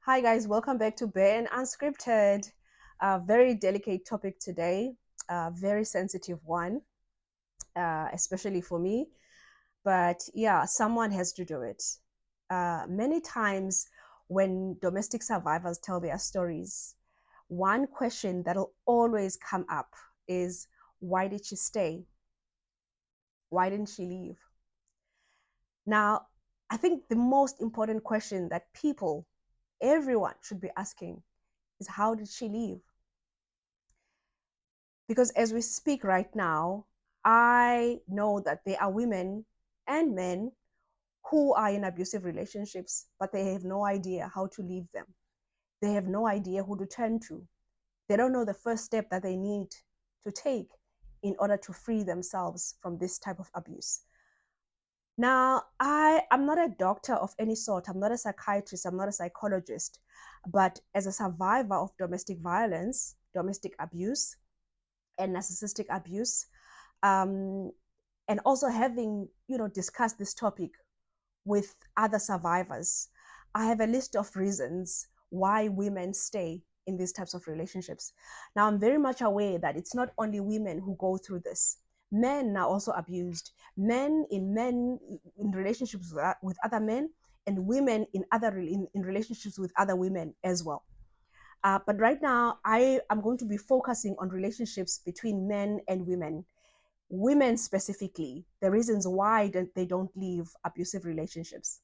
Hi, guys. Welcome back to Bare and Unscripted. A very delicate topic today, a very sensitive one, especially for me. But yeah, someone has to do it. Many times when domestic survivors tell their stories, one question that'll always come up is, why did she stay? Why didn't she leave? Now, I think the most important question that people, everyone should be asking is, how did she leave? Because as we speak right now, I know that there are women and men who are in abusive relationships, but they have no idea how to leave them. They have no idea who to turn to. They don't know the first step that they need to take in order to free themselves from this type of abuse. Now, I'm not a doctor of any sort. I'm not a psychiatrist. I'm not a psychologist. But as a survivor of domestic violence, domestic abuse, and narcissistic abuse, um, and also having discussed this topic with other survivors, I have a list of reasons why women stay in these types of relationships. Now, I'm very much aware that it's not only women who go through this. Men are also abused. Men in relationships with other men, and women in relationships with other women as well. But right now, I am going to be focusing on relationships between men and women specifically, the reasons why they don't leave abusive relationships.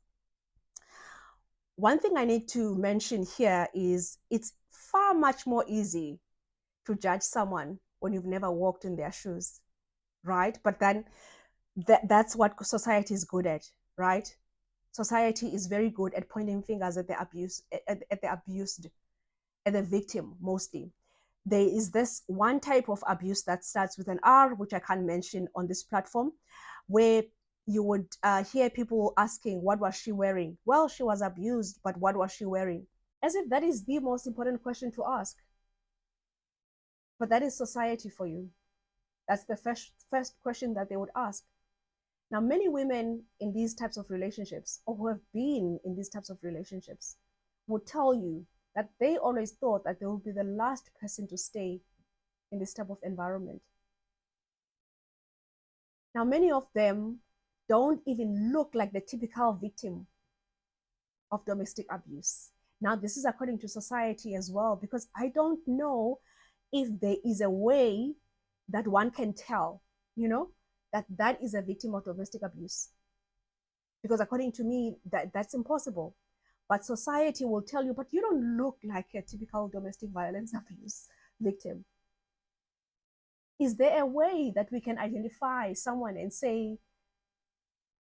One thing I need to mention here is it's far much more easy to judge someone when you've never walked in their shoes, right? But then that's what society is good at, right? Society is very good at pointing fingers at the abused, at the victim mostly. There is this one type of abuse that starts with an R, which I can't mention on this platform, where you would hear people asking, what was she wearing? Well, she was abused, but what was she wearing? As if that is the most important question to ask. But that is society for you. That's the first question that they would ask. Now, many women in these types of relationships, or who have been in these types of relationships, would tell you that they always thought that they would be the last person to stay in this type of environment. Now, many of them don't even look like the typical victim of domestic abuse. Now, this is according to society as well, because I don't know if there is a way that one can tell, that is a victim of domestic abuse. Because according to me, that's impossible. But society will tell you, but you don't look like a typical domestic violence abuse victim. Is there a way that we can identify someone and say,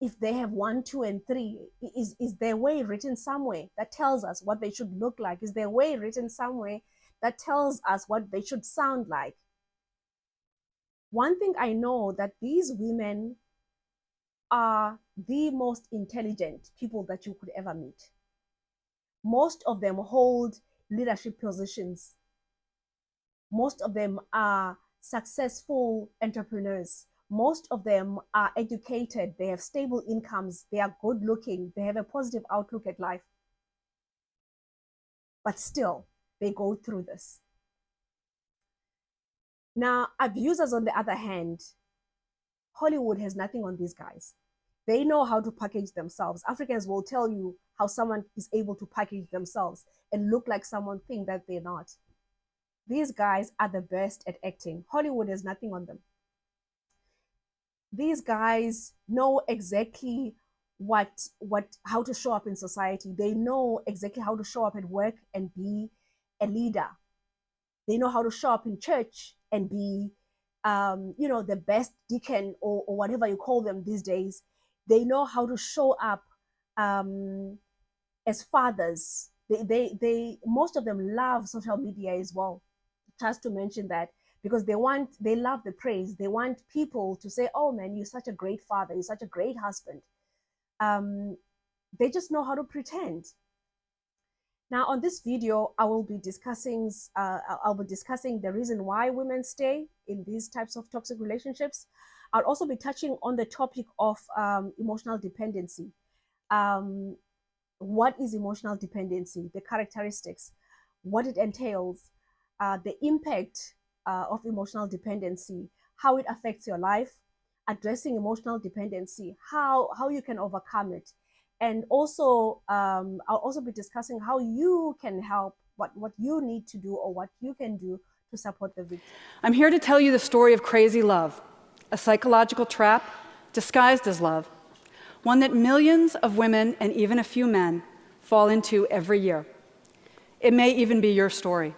if they have 1, 2, and 3, is there a way written somewhere that tells us what they should look like? Is there a way written somewhere that tells us what they should sound like? One thing I know, that these women are the most intelligent people that you could ever meet. Most of them hold leadership positions. Most of them are successful entrepreneurs. Most of them are educated. They have stable incomes. They are good looking. They have a positive outlook at life. But still, they go through this. Now, abusers, on the other hand, Hollywood has nothing on these guys. They know how to package themselves. Africans will tell you how someone is able to package themselves and look like someone think that they're not. These guys are the best at acting. Hollywood has nothing on them. These guys know exactly how to show up in society. They know exactly how to show up at work and be a leader. They know how to show up in church and be the best deacon, or whatever you call them these days. They know how to show up as fathers. They most of them love social media as well, just to mention that, because they love the praise. They want people to say, oh man, you're such a great father, you're such a great husband. They just know how to pretend. Now, on this video, I'll be discussing the reason why women stay in these types of toxic relationships. I'll also be touching on the topic of emotional dependency. Um, what is emotional dependency, the characteristics, what it entails, the impact of emotional dependency, how it affects your life, addressing emotional dependency, how you can overcome it. And also, I'll also be discussing how you can help, what you need to do or what you can do to support the victim. I'm here to tell you the story of crazy love, a psychological trap disguised as love, one that millions of women and even a few men fall into every year. It may even be your story.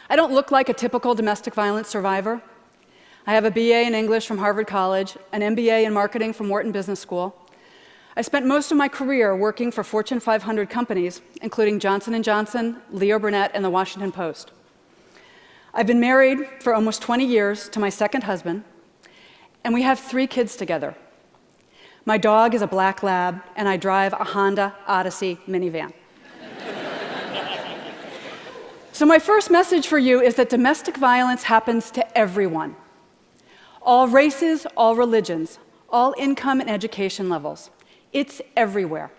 I don't look like a typical domestic violence survivor. I have a BA in English from Harvard College, an MBA in marketing from Wharton Business School. I spent most of my career working for Fortune 500 companies, including Johnson & Johnson, Leo Burnett, and the Washington Post. I've been married for almost 20 years to my second husband, and we have 3 kids together. My dog is a black lab, and I drive a Honda Odyssey minivan. So my first message for you is that domestic violence happens to everyone. All races, all religions, all income and education levels. It's everywhere.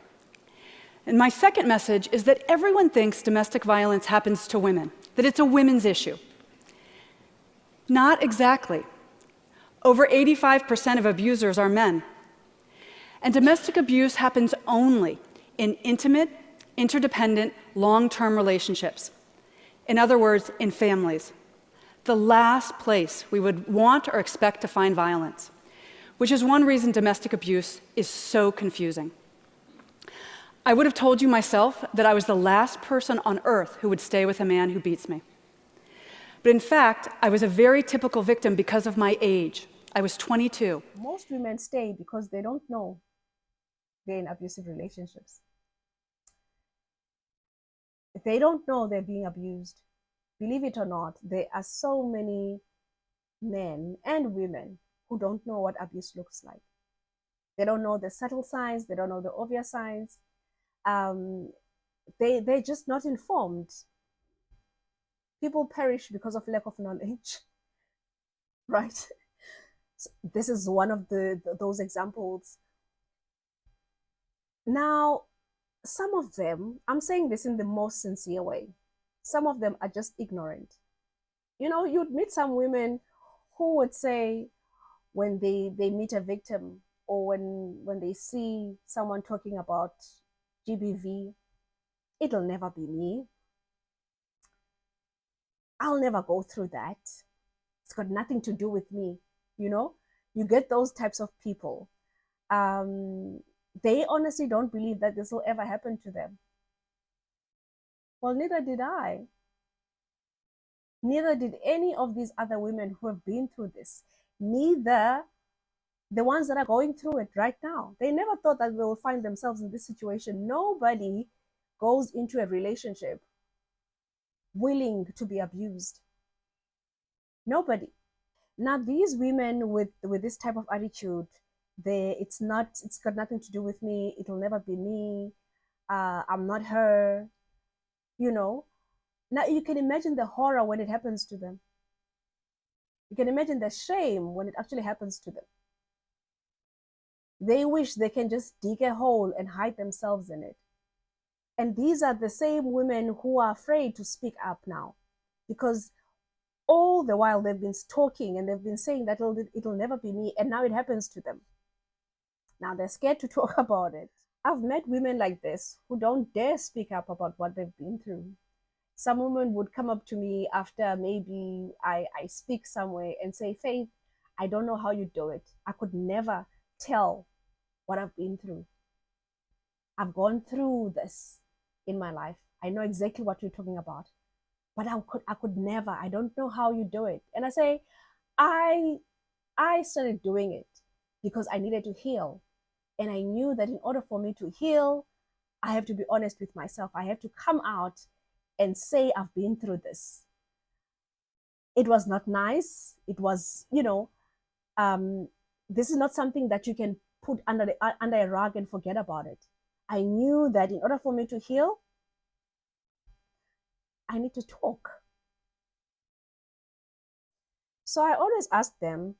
And my second message is that everyone thinks domestic violence happens to women, that it's a women's issue. Not exactly. Over 85% of abusers are men. And domestic abuse happens only in intimate, interdependent, long-term relationships. In other words, in families. The last place we would want or expect to find violence, which is one reason domestic abuse is so confusing. I would have told you myself that I was the last person on earth who would stay with a man who beats me. But in fact, I was a very typical victim because of my age. I was 22. Most women stay because they don't know they're in abusive relationships. They don't know they're being abused. Believe it or not, there are so many men and women who don't know what abuse looks like. They don't know the subtle signs. They don't know the obvious signs. They're just not informed. People perish because of lack of knowledge, right? So this is one of those examples. Now, some of them, I'm saying this in the most sincere way, some of them are just ignorant. You know, you'd meet some women who would say when they meet a victim or when they see someone talking about GBV, it'll never be me. I'll never go through that. It's got nothing to do with me. You know, you get those types of people. They honestly don't believe that this will ever happen to them. Well, neither did I. Neither did any of these other women who have been through this. Neither the ones that are going through it right now. They never thought that they will find themselves in this situation. Nobody goes into a relationship willing to be abused. Nobody. Now, these women with this type of attitude, it's got nothing to do with me. It'll never be me. I'm not her. You know. Now you can imagine the horror when it happens to them. You can imagine the shame when it actually happens to them. They wish they can just dig a hole and hide themselves in it. And these are the same women who are afraid to speak up now, because all the while they've been talking and they've been saying that it'll never be me, and now it happens to them. Now they're scared to talk about it. I've met women like this who don't dare speak up about what they've been through. Some women would come up to me after maybe I speak somewhere and say, Faith, I don't know how you do it. I could never tell what I've been through. I've gone through this in my life. I know exactly what you're talking about. But I could never. I don't know how you do it. And I say, I started doing it because I needed to heal. And I knew that in order for me to heal, I have to be honest with myself. I have to come out and say, I've been through this. It was not nice. It was, this is not something that you can put under a rug and forget about it. I knew that in order for me to heal, I need to talk. So I always ask them,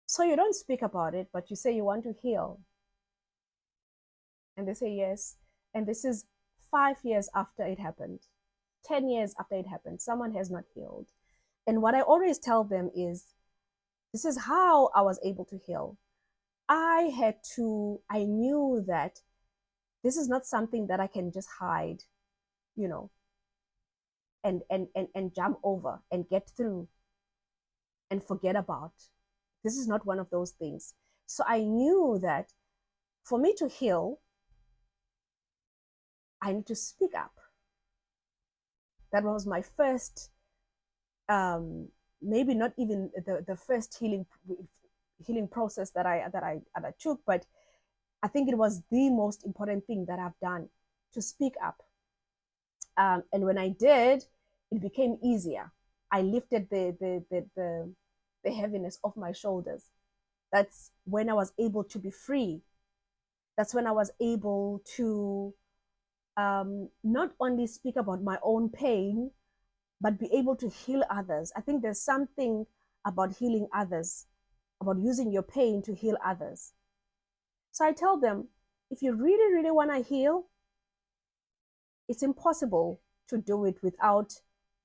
so you don't speak about it, but you say you want to heal. And they say yes. And this is 5 years after it happened, 10 years after it happened. Someone has not healed. And what I always tell them is this is how I was able to heal. I knew that this is not something that I can just hide, you know, and jump over and get through and forget about. This is not one of those things. So I knew that for me to heal, I need to speak up. That was my first, maybe not even the first healing process that I took, but I think it was the most important thing that I've done, to speak up. And when I did, it became easier. I lifted the heaviness off my shoulders. That's when I was able to be free. That's when I was able to not only speak about my own pain, but be able to heal others. I think there's something about healing others, about using your pain to heal others. So I tell them, if you really, really want to heal, it's impossible to do it without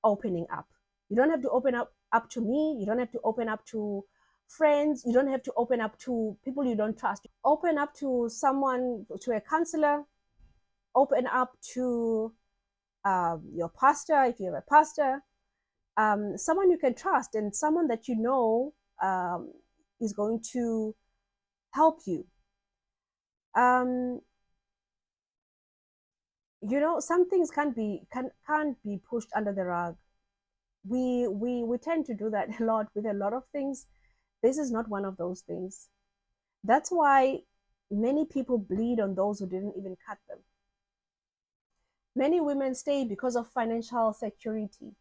opening up. You don't have to open up to me. You don't have to open up to friends. You don't have to open up to people you don't trust. Open up to someone, to a counselor. Open up to your pastor, if you have a pastor, someone you can trust, and someone that you know is going to help you. Some things can't be pushed under the rug. We tend to do that a lot with a lot of things. This is not one of those things. That's why many people bleed on those who didn't even cut them. Many women stay because of financial security.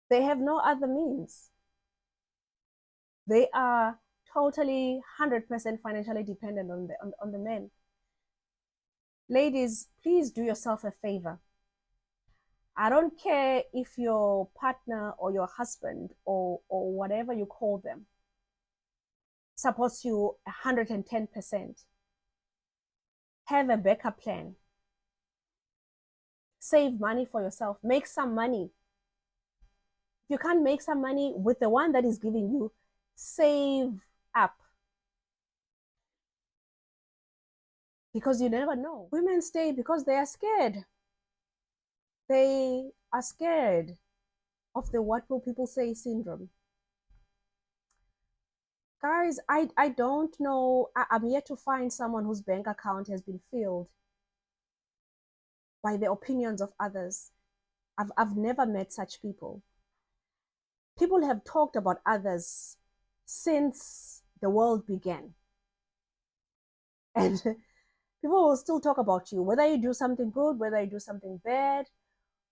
They have no other means. They are totally 100% financially dependent on the men. Ladies, please do yourself a favor. I don't care if your partner or your husband or whatever you call them supports you 110%. Have a backup plan. Save money for yourself. Make some money. If you can't make some money with the one that is giving you, save up. Because you never know. Women stay because they are scared. They are scared of the what will people say syndrome. Guys, I don't know. I'm yet to find someone whose bank account has been filled by the opinions of others. I've never met such people. People have talked about others since the world began. And people will still talk about you, whether you do something good, whether you do something bad.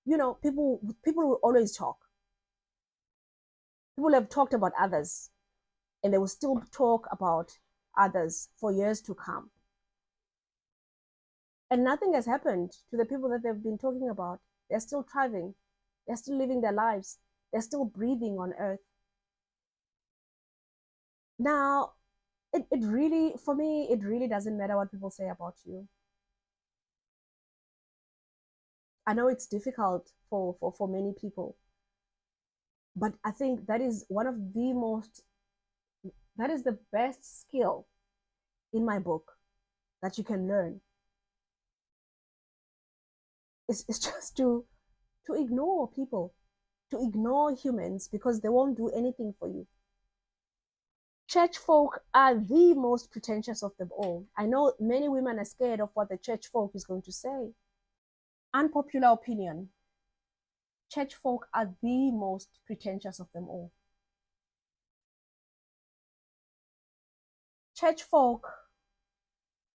People will always talk. People have talked about others, and they will still talk about others for years to come. And nothing has happened to the people that they've been talking about. They're still thriving. They're still living their lives. They're still breathing on earth. Now, it really, for me, it really doesn't matter what people say about you. I know it's difficult for many people, but I think that is that is the best skill in my book that you can learn. It's just to ignore people, to ignore humans, because they won't do anything for you. Church folk are the most pretentious of them all. I know many women are scared of what the church folk is going to say. Unpopular opinion. Church folk are the most pretentious of them all. Church folk,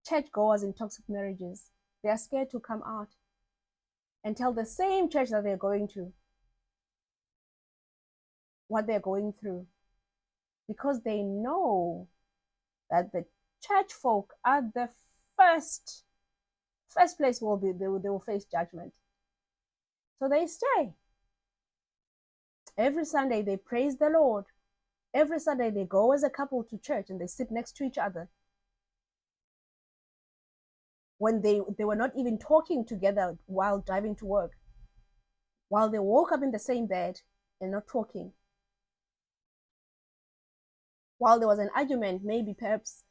church goers in toxic marriages, they are scared to come out and tell the same church that they're going to what they're going through, because they know that the church folk are the first place they will face judgment. So they stay. Every Sunday they praise the Lord. Every Sunday they go as a couple to church and they sit next to each other. when they were not even talking together while driving to work, while they woke up in the same bed and not talking, while there was an argument, maybe perhaps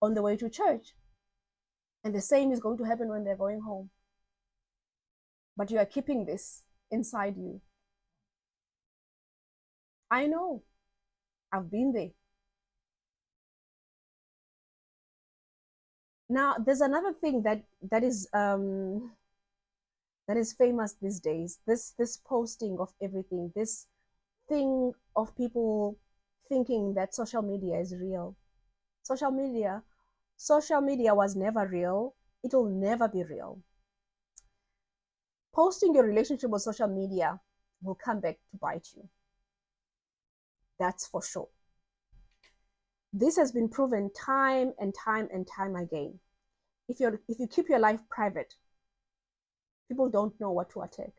on the way to church. And the same is going to happen when they're going home. But you are keeping this inside you. I know. I've been there. Now, there's another thing that is famous these days. This posting of everything. This thing of people thinking that social media is real. Social media, social media was never real. It will never be real. Posting your relationship on social media will come back to bite you. That's for sure. This has been proven time and time and time again. If you keep your life private, people don't know what to attack.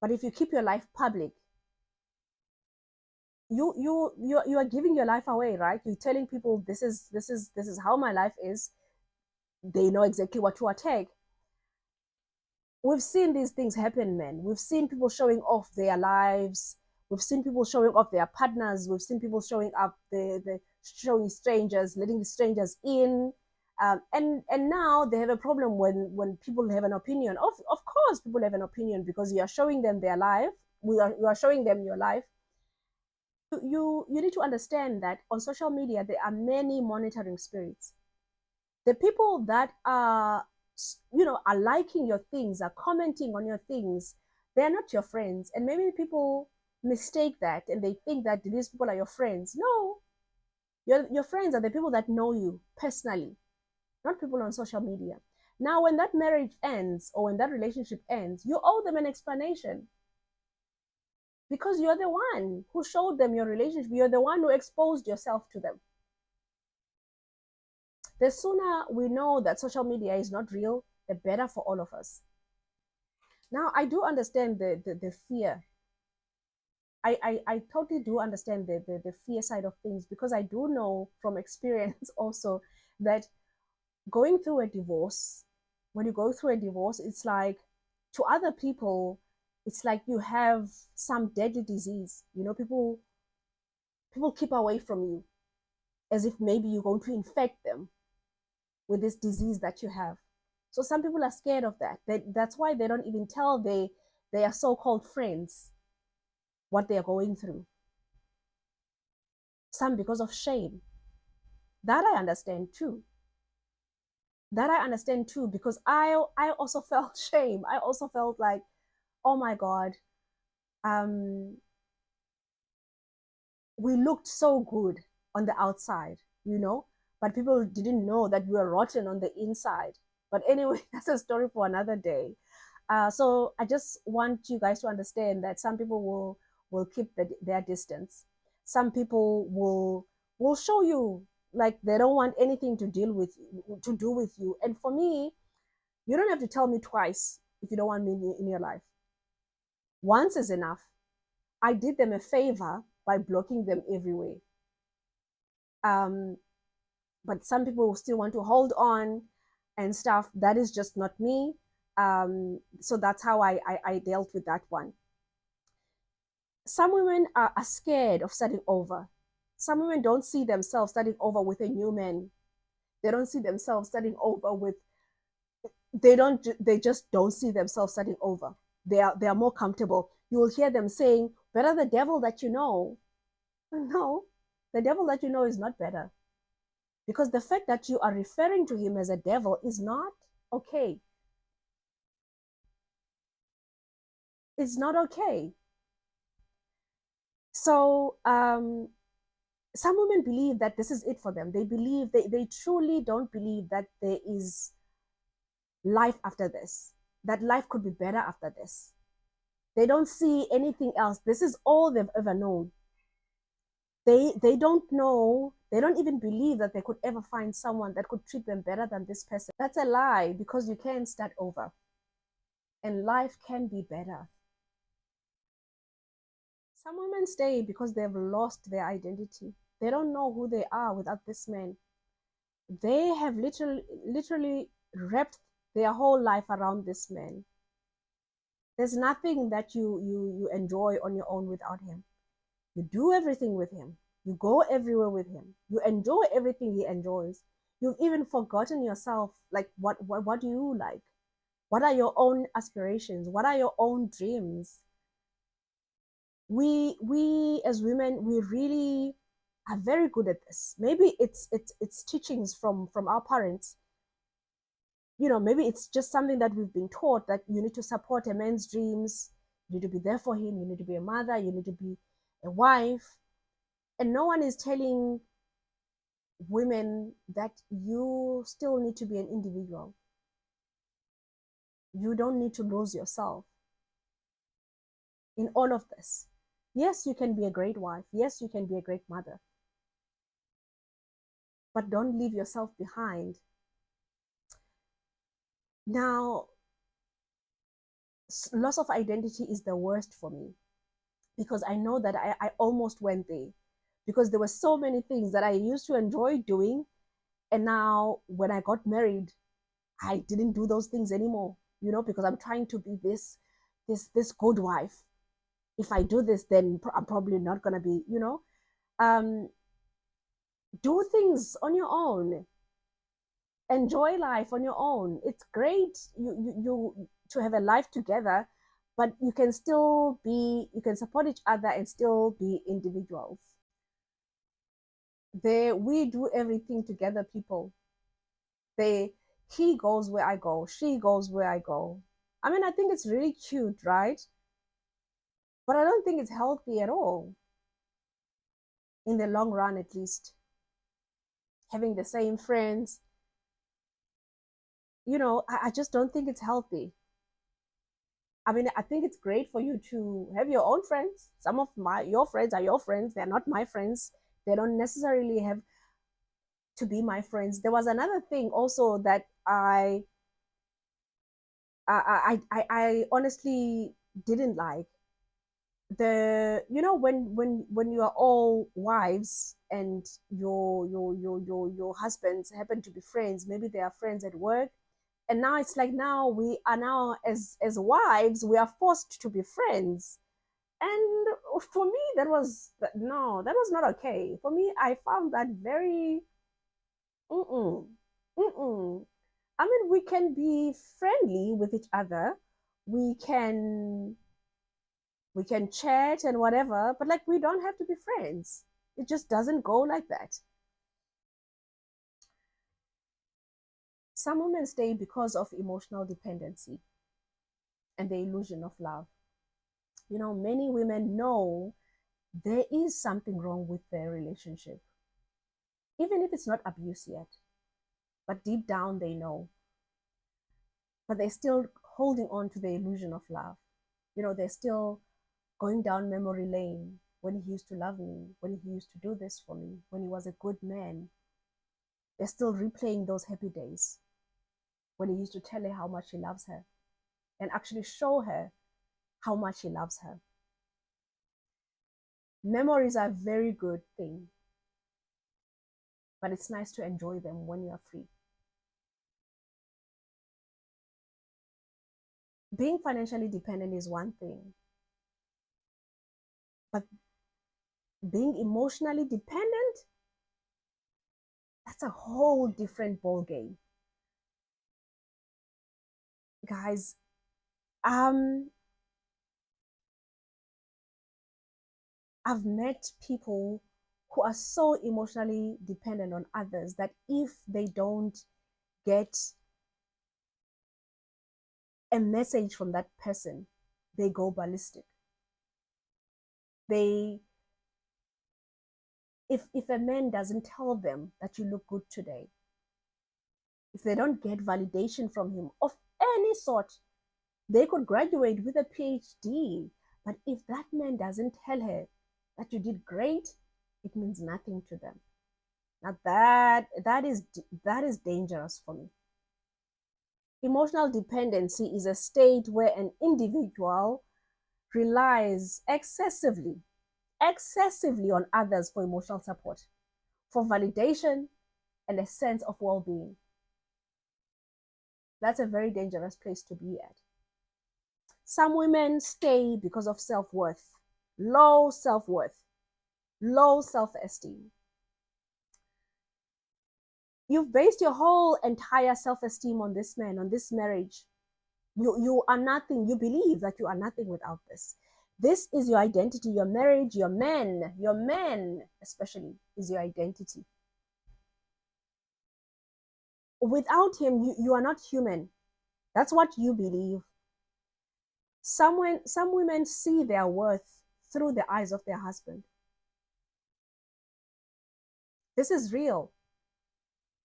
But if you keep your life public, you are giving your life away, right? You're telling people this is how my life is. They know exactly what to attack. We've seen these things happen, man. We've seen people showing off their lives. We've seen people showing off their partners. We've seen people showing up the showing strangers, letting the strangers in. And now they have a problem when people have an opinion. Of course, people have an opinion because you are showing them their life. You are showing them your life. You need to understand that on social media there are many monitoring spirits. The people that are liking your things, are commenting on your things, they're not your friends. And maybe people mistake that and they think that these people are your friends. No, your friends are the people that know you personally, not people on social media. Now, when that marriage ends or when that relationship ends, you owe them an explanation because you're the one who showed them your relationship. You're the one who exposed yourself to them. The sooner we know that social media is not real, the better for all of us. Now, I do understand the fear. I totally do understand the fear side of things because I do know from experience also that going through a divorce, when you go through a divorce, it's like to other people, it's like you have some deadly disease. People keep away from you as if maybe you're going to infect them with this disease that you have. So some people are scared of that. That's why they don't even tell their so-called friends what they are going through. Some because of shame. That I understand too. That I understand too because I also felt shame. I also felt like, oh my God, um, we looked so good on the outside, but people didn't know that we were rotten on the inside. But anyway, that's a story for another day. So I just want you guys to understand that some people will keep their distance. Some people will show you like they don't want anything to do with you. And for me, you don't have to tell me twice if you don't want me in your life. Once is enough. I did them a favor by blocking them everywhere. Um, but some people will still want to hold on and stuff. That is just not me. So that's how I dealt with that one. Some women are scared of starting over. Some women don't see themselves starting over with a new man. They don't see themselves starting over with they just don't see themselves starting over. They are more comfortable. You will hear them saying, better the devil that you know. No, the devil that you know is not better. Because the fact that you are referring to him as a devil is not okay. It's not okay. So some women believe that this is it for them. They truly don't believe that there is life after this, that life could be better after this. They don't see anything else. This is all they've ever known. They don't know, they don't even believe that they could ever find someone that could treat them better than this person. That's a lie because you can start over and life can be better. Some women stay because they've lost their identity. They don't know who they are without this man. They have literally wrapped their whole life around this man. There's nothing that you enjoy on your own without him. You do everything with him. You go everywhere with him. You enjoy everything he enjoys. You've even forgotten yourself. Like what do you like? What are your own aspirations? What are your own dreams? We as women, we really are very good at this. Maybe it's teachings from our parents. Maybe it's just something that we've been taught, that you need to support a man's dreams, you need to be there for him, you need to be a mother, you need to be a wife. And no one is telling women that you still need to be an individual. You don't need to lose yourself in all of this. Yes, you can be a great wife. Yes, you can be a great mother. But don't leave yourself behind. Now, loss of identity is the worst for me, because I know that I almost went there, because there were so many things that I used to enjoy doing. And now when I got married, I didn't do those things anymore, because I'm trying to be this good wife. If I do this, then I'm probably not going to be, um, do things on your own, enjoy life on your own. It's great you to have a life together, but you can support each other and still be individuals. We do everything together, people. They He goes where I go, she goes where I go. I mean, I think it's really cute, right? But I don't think it's healthy at all, in the long run at least. Having the same friends, I just don't think it's healthy. I mean, I think it's great for you to have your own friends. Some of your friends are your friends. They're not my friends. They don't necessarily have to be my friends. There was another thing also that I honestly didn't like. When you are all wives and your husbands happen to be friends, maybe they are friends at work, and now it's like, now we are, now as wives, we are forced to be friends. And for me, that was not okay. For me, I found that very mm-mm, mm-mm. I mean, we can be friendly with each other, we can we can chat and whatever, but like, we don't have to be friends. It just doesn't go like that. Some women stay because of emotional dependency and the illusion of love. Many women know there is something wrong with their relationship, even if it's not abuse yet, but deep down they know. But they're still holding on to the illusion of love. They're still going down memory lane, when he used to love me, when he used to do this for me, when he was a good man. They're still replaying those happy days when he used to tell her how much he loves her and actually show her how much he loves her. Memories are a very good thing, but it's nice to enjoy them when you are free. Being financially dependent is one thing, but being emotionally dependent, that's a whole different ball game. Guys, um I've met people who are so emotionally dependent on others that if they don't get a message from that person, they go ballistic. They if a man doesn't tell them that you look good today, if they don't get validation from him of any sort, they could graduate with a PhD. But if that man doesn't tell her that you did great, it means nothing to them. Now that is dangerous for me. Emotional dependency is a state where an individual relies excessively on others for emotional support, for validation, and a sense of well being. That's a very dangerous place to be at. Some women stay because of self-worth, low self-worth, low self-esteem. You've based your whole entire self-esteem on this man, on this marriage. You are nothing. You believe that you are nothing without this. This is your identity. Your marriage, your men especially, is your identity. Without him, you are not human. That's what you believe. Some women see their worth through the eyes of their husband. This is real.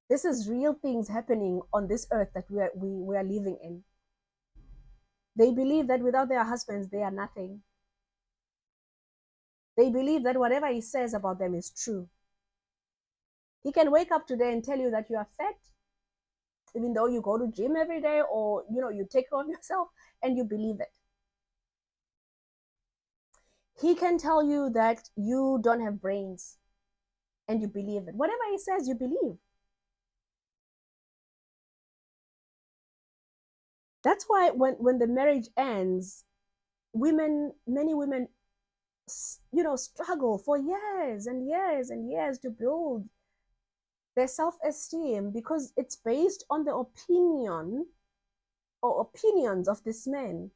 This is real things happening on this earth that we are living in. They believe that without their husbands, they are nothing. They believe that whatever he says about them is true. He can wake up today and tell you that you are fat, even though you go to gym every day, or you take care of yourself, and you believe it. He can tell you that you don't have brains, and you believe it. Whatever he says, you believe. That's why when the marriage ends, many women, struggle for years and years and years to build their self-esteem, because it's based on the opinion or opinions of this man,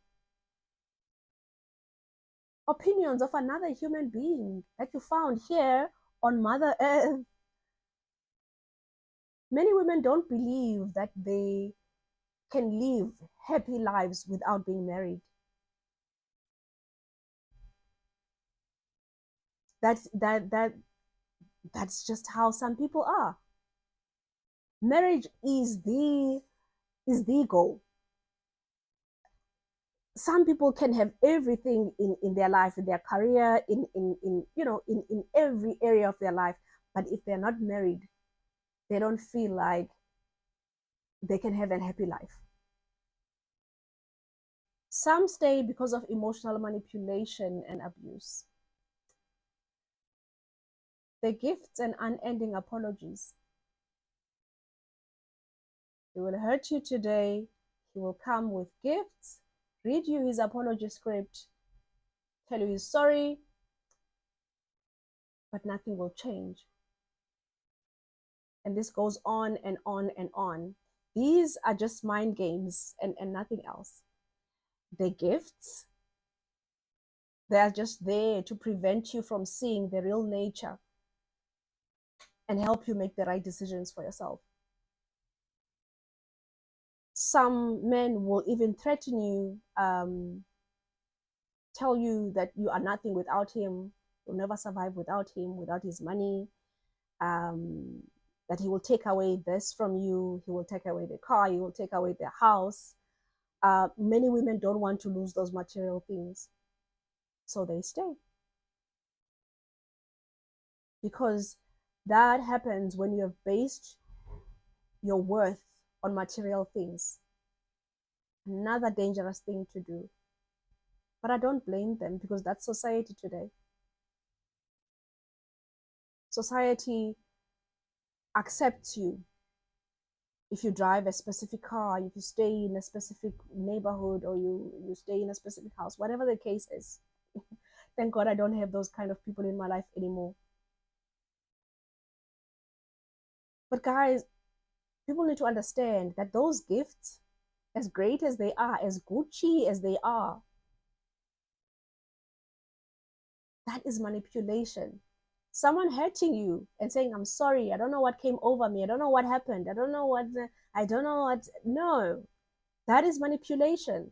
opinions of another human being that you found here on Mother Earth. Many women don't believe that they can live happy lives without being married. That's just how some people are. Marriage is the goal. Some people can have everything in their life, in their career, in every area of their life, but if they're not married, they don't feel like they can have a happy life. Some stay because of emotional manipulation and abuse. The gifts and unending apologies. He will hurt you today. He will come with gifts, read you his apology script, tell you he's sorry, but nothing will change. And this goes on and on and on. These are just mind games and nothing else. The gifts, they are just there to prevent you from seeing the real nature and help you make the right decisions for yourself. Some men will even threaten you, tell you that you are nothing without him, you'll never survive without him, without his money, that he will take away this from you, he will take away the car, he will take away the house. Many women don't want to lose those material things, so they stay. Because that happens when you have based your worth on material things. Another dangerous thing to do. But I don't blame them, because that's society today. Society accepts you if you drive a specific car, if you stay in a specific neighborhood, or you stay in a specific house, whatever the case is. Thank God I don't have those kind of people in my life anymore. But guys, people need to understand that those gifts, as great as they are, as Gucci as they are, that is manipulation. Someone hurting you and saying, I'm sorry, I don't know what came over me, I don't know what happened, I don't know what. No, that is manipulation.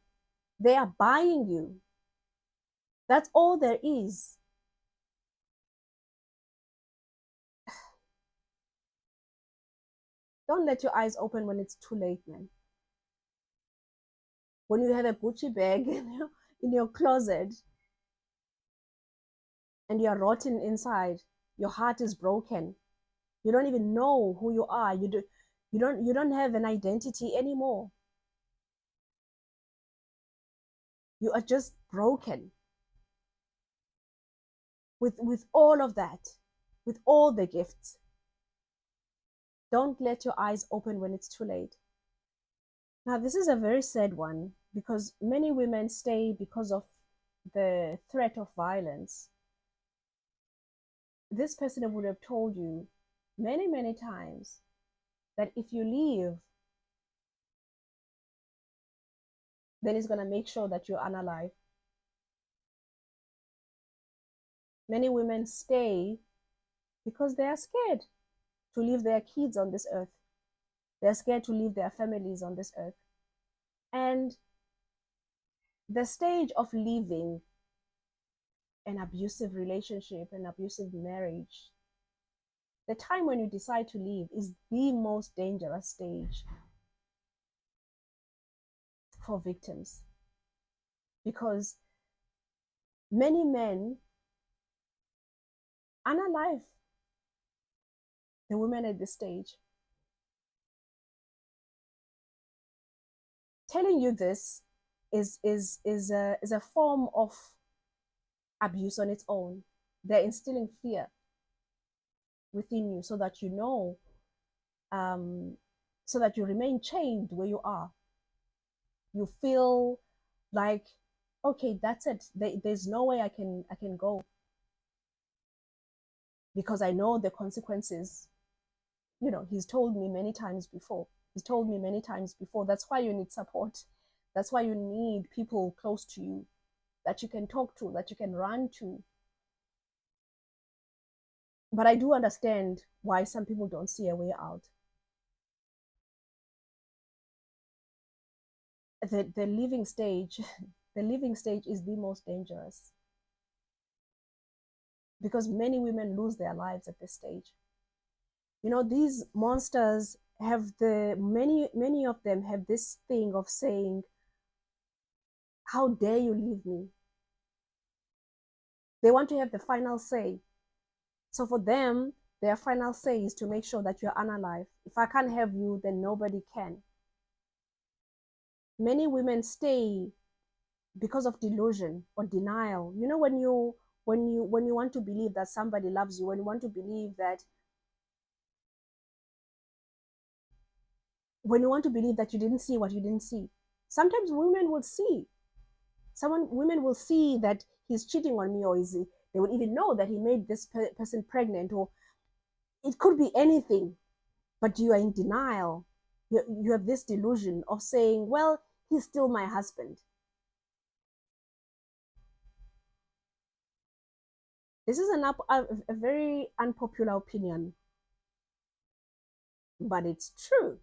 They are buying you. That's all there is. Don't let your eyes open when it's too late, man. When you have a Gucci bag in your closet and you're rotten inside, your heart is broken. You don't even know who you are. You don't have an identity anymore. You are just broken. With all of that, with all the gifts. Don't let your eyes open when it's too late. Now, this is a very sad one because many women stay because of the threat of violence. This person would have told you many, many times that if you leave, then he's going to make sure that you're unalive. Many women stay because they are scared to leave their kids on this earth. They're scared to leave their families on this earth. And the stage of leaving an abusive relationship, an abusive marriage, the time when you decide to leave is the most dangerous stage for victims because many men unalive the women at this stage. Telling you this is a form of abuse on its own. They're instilling fear within you so that you know, so that you remain chained where you are. You feel like, okay, that's it. There's no way I can go because I know the consequences. He's told me many times before. He's told me many times before. That's why you need support. That's why you need people close to you that you can talk to, that you can run to. But I do understand why some people don't see a way out. The living stage, the living stage is the most dangerous because many women lose their lives at this stage. These monsters have many of them have this thing of saying, how dare you leave me? They want to have the final say. So for them, their final say is to make sure that you're unalive. If I can't have you, then nobody can. Many women stay because of delusion or denial. When you want to believe that somebody loves you, when you want to believe that you didn't see what you didn't see. Sometimes women will see. Women will see that he's cheating on me, or they will even know that he made this person pregnant, or it could be anything, but you are in denial. You have this delusion of saying, well, he's still my husband. This is a very unpopular opinion, but it's true.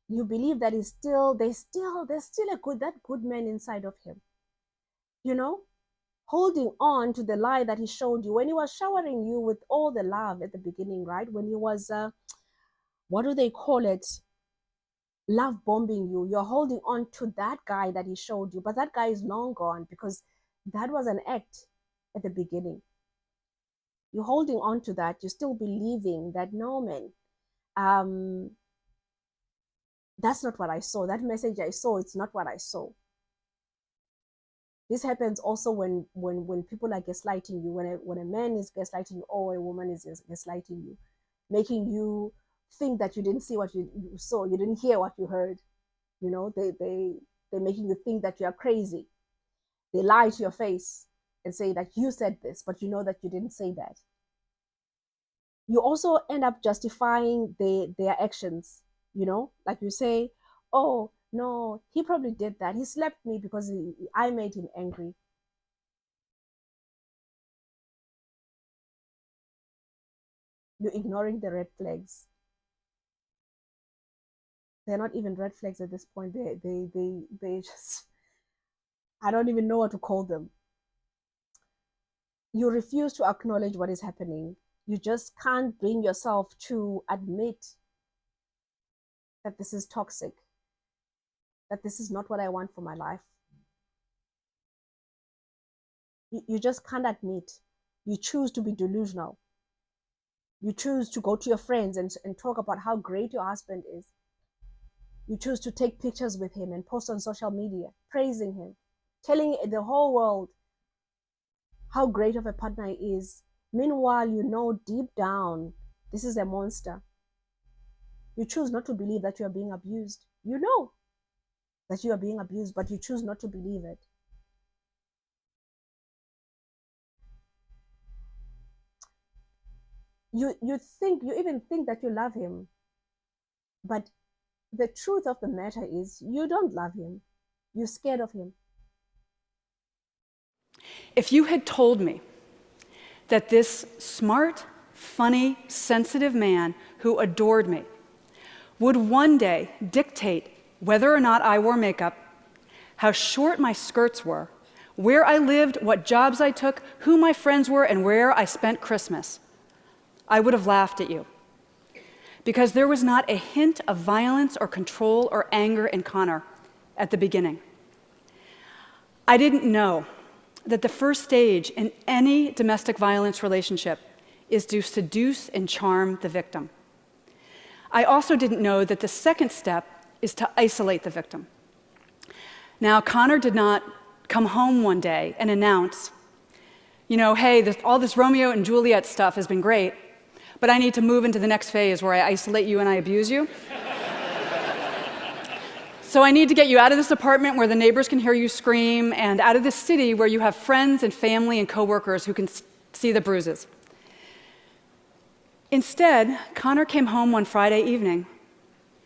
You believe that there's still that good man inside of him. Holding on to the lie that he showed you when he was showering you with all the love at the beginning, right? When he was, what do they call it? Love bombing you. You're holding on to that guy that he showed you, but that guy is long gone because that was an act at the beginning. You're holding on to that. You're still believing that, no, man, that's not what I saw. That message I saw, it's not what I saw. This happens also when people are gaslighting you, when a man is gaslighting you or a woman is gaslighting you, making you think that you didn't see what you saw, you didn't hear what you heard. They're making you think that you are crazy. They lie to your face and say that you said this, but you know that you didn't say that. You also end up justifying their actions, like you say, oh, no, he probably did that. He slapped me because I made him angry. You're ignoring the red flags. They're not even red flags at this point. They just, I don't even know what to call them. You refuse to acknowledge what is happening. You just can't bring yourself to admit that this is toxic, that this is not what I want for my life. You just can't admit. You choose to be delusional. You choose to go to your friends and talk about how great your husband is. You choose to take pictures with him and post on social media, praising him, telling the whole world how great of a partner he is. Meanwhile, you know deep down, this is a monster. You choose not to believe that you are being abused. You know. that you are being abused, but you choose not to believe it. You even think that you love him, but the truth of the matter is you don't love him. You're scared of him. If you had told me that this smart, funny, sensitive man who adored me would one day dictate whether or not I wore makeup, how short my skirts were, where I lived, what jobs I took, who my friends were, and where I spent Christmas, I would have laughed at you. Because there was not a hint of violence or control or anger in Connor at the beginning. I didn't know that the first stage in any domestic violence relationship is to seduce and charm the victim. I also didn't know that the second step is to isolate the victim. Now, Connor did not come home one day and announce, hey, all this Romeo and Juliet stuff has been great, but I need to move into the next phase where I isolate you and I abuse you. So I need to get you out of this apartment where the neighbors can hear you scream, and out of this city where you have friends and family and coworkers who can see the bruises. Instead, Connor came home one Friday evening,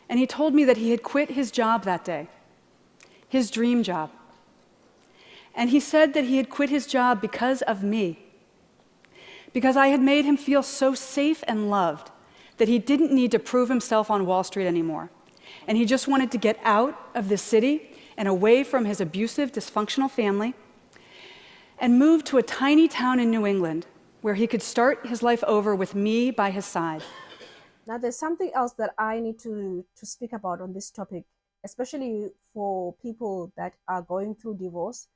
and he told me that he had quit his job that day, his dream job. And he said that he had quit his job because of me, because I had made him feel so safe and loved that he didn't need to prove himself on Wall Street anymore. And he just wanted to get out of this city and away from his abusive, dysfunctional family and move to a tiny town in New England where he could start his life over with me by his side. Now, there's something else that I need to speak about on this topic, especially for people that are going through divorce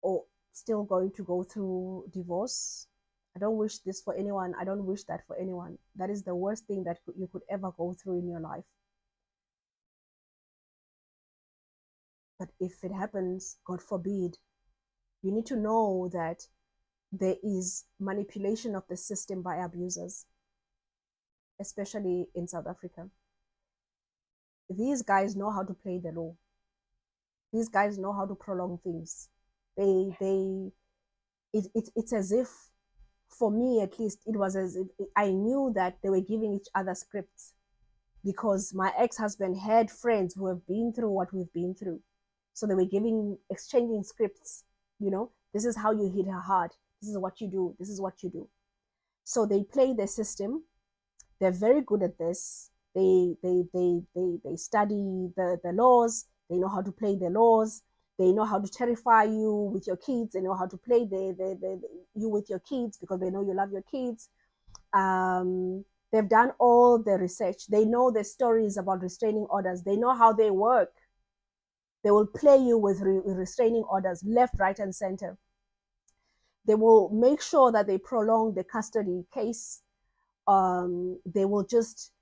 or still going to go through divorce. I don't wish this for anyone. I don't wish that for anyone. That is the worst thing that you could ever go through in your life. But if it happens, God forbid, you need to know that there is manipulation of the system by abusers, especially in South Africa. These guys know how to play the law. These guys know how to prolong things. It's as if, for me at least, it was as if I knew that they were giving each other scripts, because my ex-husband had friends who have been through what we've been through. So they were exchanging scripts, this is how you hit her hard. This is what you do. This is what you do. So they play the system. They're very good at this. They study the laws. They know how to play the laws. They know how to terrify you with your kids. They know how to play you with your kids because they know you love your kids. They've done all the research. They know the stories about restraining orders. They know how they work. They will play you with restraining orders left, right, and center. They will make sure that they prolong the custody case. They will just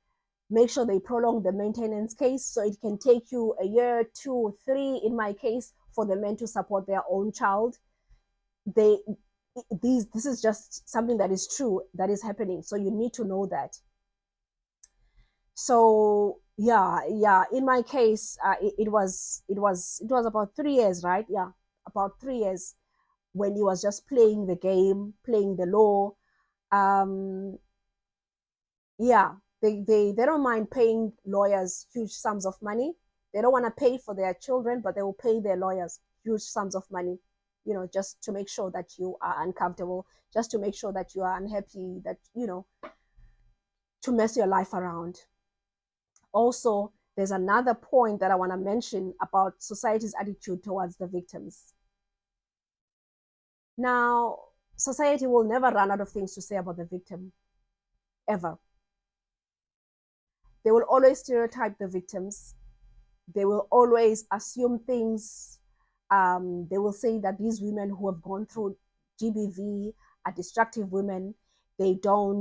make sure they prolong the maintenance case, so it can take you a year, 2, 3, in my case, for the men to support their own child. This is just something that is true, that is happening. So you need to know that. So yeah, in my case, it was about 3 years, right? Yeah, about 3 years, when he was just playing the game, playing the law. Yeah, they don't mind paying lawyers huge sums of money. They don't want to pay for their children, but they will pay their lawyers huge sums of money, just to make sure that you are uncomfortable, just to make sure that you are unhappy, that, to mess your life around. Also, there's another point that I want to mention about society's attitude towards the victims. Now, society will never run out of things to say about the victim, ever. They will always stereotype the victims. They will always assume things. They will say that these women who have gone through GBV are destructive women. They are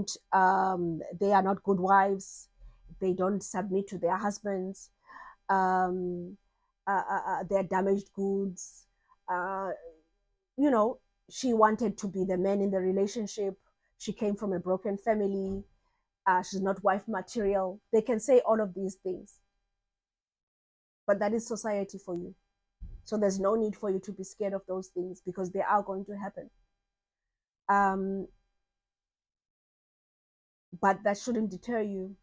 not good wives. They don't submit to their husbands. They're damaged goods. She wanted to be the man in the relationship. She came from a broken family. She's not wife material. They can say all of these things. but that is society for you. So there's no need for you to be scared of those things because they are going to happen. Um, but that shouldn't deter you.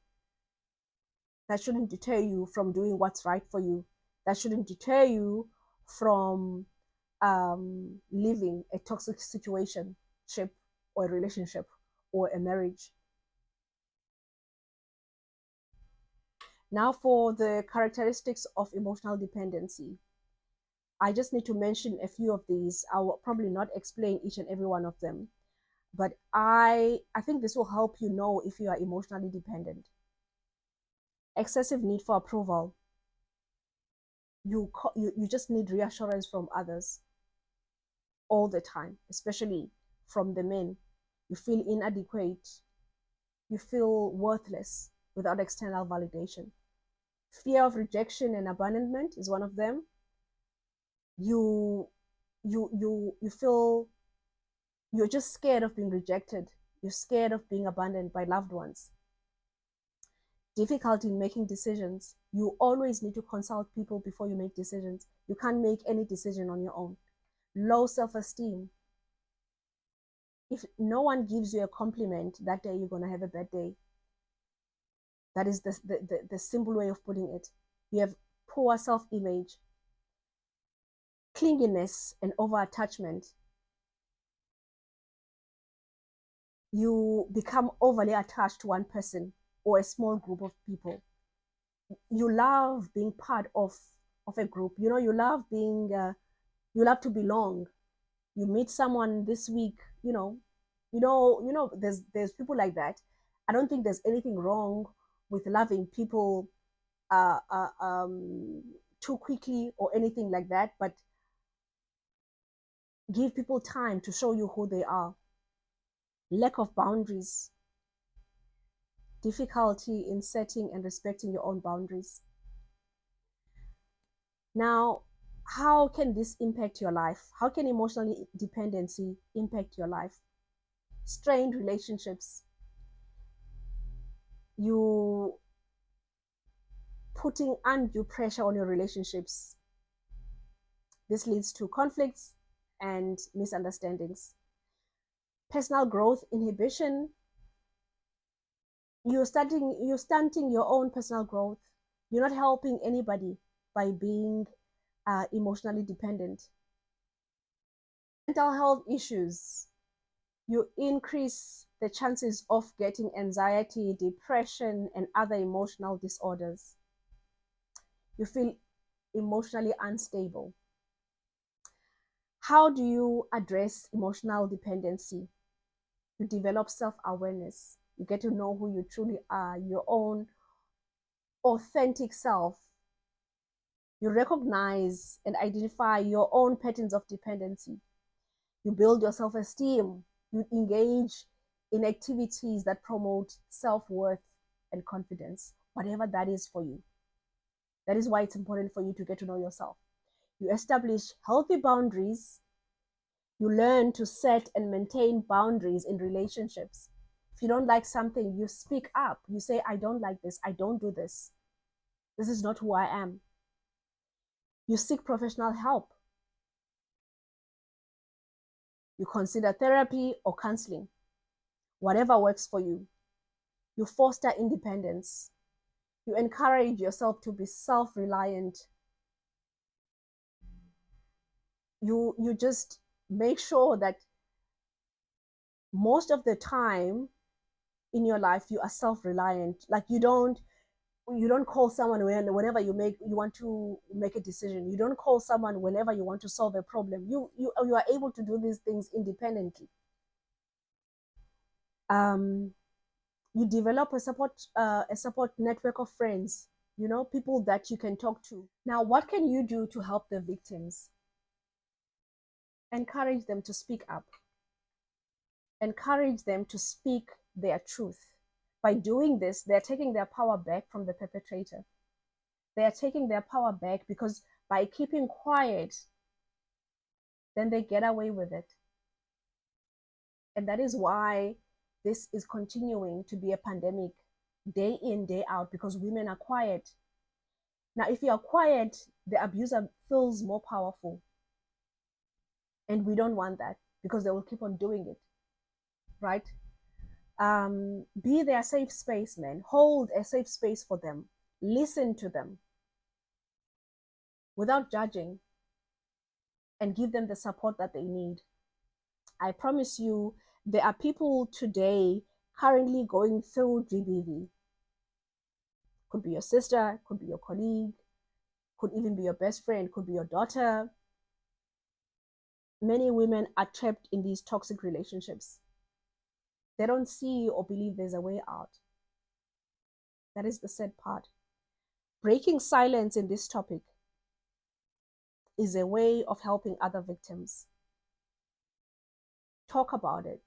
That shouldn't deter you from doing what's right for you. That shouldn't deter you from leaving a toxic situation, ship, or a relationship, or a marriage. Now, for the characteristics of emotional dependency, I just need to mention a few of these. I will probably not explain each and every one of them, but I think this will help you know if you are emotionally dependent. Excessive need for approval. You just need reassurance from others all the time, especially from the men. You feel inadequate. You feel worthless without external validation. Fear of rejection and abandonment is one of them. You you feel you're just scared of being rejected. You're scared of being abandoned by loved ones. Difficulty in making decisions. You always need to consult people before you make decisions. You can't make any decision on your own. Low self-esteem. If no one gives you a compliment that day, you're going to have a bad day. That is the simple way of putting it. You have poor self-image, clinginess, and over-attachment. You become overly attached to one person or a small group of people. You love being part of a group. You know, you love being you love to belong. You meet someone this week, there's people like that. I don't think there's anything wrong with loving people uh, uh, um, too quickly or anything like that, but give people time to show you who they are. Lack of boundaries, difficulty in setting and respecting your own boundaries. Now, how can this impact your life? How can emotional dependency impact your life? Strained relationships. You putting undue pressure on your relationships. This leads to conflicts and misunderstandings. Personal growth inhibition. You're stunting your own personal growth. You're not helping anybody by being emotionally dependent. Mental health issues. You increase the chances of getting anxiety, depression, and other emotional disorders. You feel emotionally unstable. How do you address emotional dependency? You develop self-awareness. You get to know who you truly are, your own authentic self. You recognize and identify your own patterns of dependency. You build your self-esteem. You engage in activities that promote self-worth and confidence, whatever that is for you. That is why it's important for you to get to know yourself. You establish healthy boundaries. You learn to set and maintain boundaries in relationships. If you don't like something, you speak up. You say, I don't like this. I don't do this. This is not who I am. You seek professional help. You consider therapy or counseling, whatever works for you. You foster independence. You encourage yourself to be self-reliant. You just make sure that most of the time in your life you are self-reliant. Like you don't call someone whenever you want to make a decision. You don't call someone whenever you want to solve a problem. You are able to do these things independently. um you develop a support network of friends, people that you can talk to. Now, what can you do to help the victims? Encourage them to speak up. Encourage them to speak their truth. By doing this, they're taking their power back from the perpetrator. They are taking their power back because by keeping quiet, then they get away with it. And that is why this is continuing to be a pandemic day in, day out, because women are quiet. Now, if you are quiet, the abuser feels more powerful. And we don't want that because they will keep on doing it, right? Be their safe space, man. Hold a safe space for them. Listen to them without judging and give them the support that they need. I promise you, there are people today currently going through GBV. Could be your sister, could be your colleague, could even be your best friend, could be your daughter. Many women are trapped in these toxic relationships. They don't see or believe there's a way out. That is the sad part. Breaking silence in this topic is a way of helping other victims. Talk about it.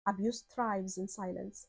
Abuse thrives in silence.